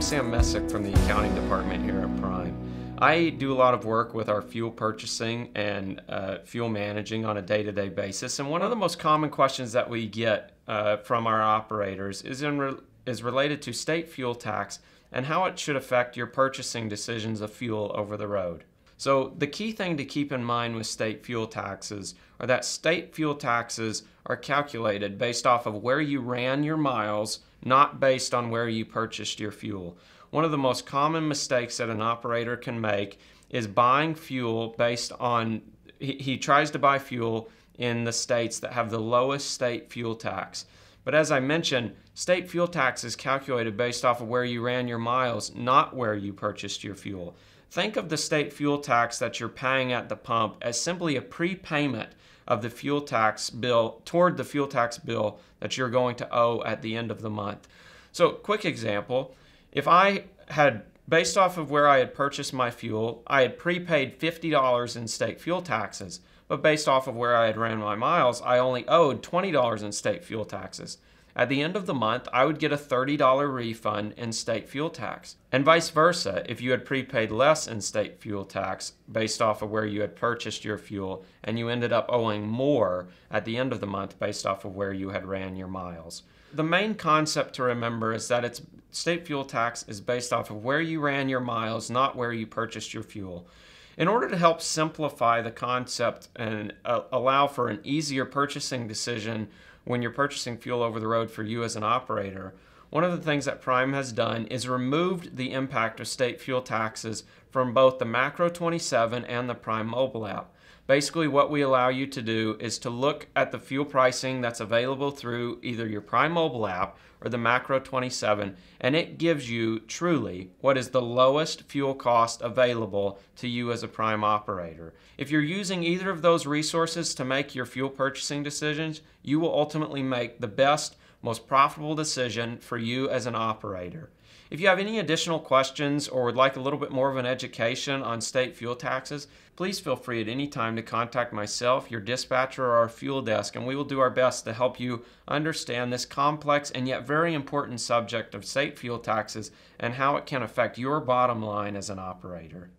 I'm Sam Messick from the accounting department here at Prime. I do a lot of work with our fuel purchasing and fuel managing on a day-to-day basis, and one of the most common questions that we get from our operators is related to state fuel tax and how it should affect your purchasing decisions of fuel over the road. So the key thing to keep in mind with state fuel taxes are that state fuel taxes are calculated based off of where you ran your miles, not based on where you purchased your fuel. One of the most common mistakes that an operator can make is buying fuel based on, he tries to buy fuel in the states that have the lowest state fuel tax. But as I mentioned, state fuel tax is calculated based off of where you ran your miles, not where you purchased your fuel. Think of the state fuel tax that you're paying at the pump as simply a prepayment of the fuel tax bill toward the fuel tax bill that you're going to owe at the end of the month. So, quick example, if I had, based off of where I had purchased my fuel, I had prepaid $50 in state fuel taxes, but based off of where I had ran my miles, I only owed $20 in state fuel taxes. At the end of the month, I would get a $30 refund in state fuel tax. And vice versa, if you had prepaid less in state fuel tax based off of where you had purchased your fuel, and you ended up owing more at the end of the month based off of where you had ran your miles. The main concept to remember is that state fuel tax is based off of where you ran your miles, not where you purchased your fuel. In order to help simplify the concept and allow for an easier purchasing decision when you're purchasing fuel over the road for you as an operator, one of the things that Prime has done is removed the impact of state fuel taxes from both the Macro 27 and the Prime mobile app. Basically, what we allow you to do is to look at the fuel pricing that's available through either your Prime mobile app or the Macro 27, and it gives you truly what is the lowest fuel cost available to you as a Prime operator. If you're using either of those resources to make your fuel purchasing decisions, you will ultimately make the best, most profitable decision for you as an operator. If you have any additional questions or would like a little bit more of an education on state fuel taxes, please feel free at any time to contact myself, your dispatcher, or our fuel desk, and we will do our best to help you understand this complex and yet very important subject of state fuel taxes and how it can affect your bottom line as an operator.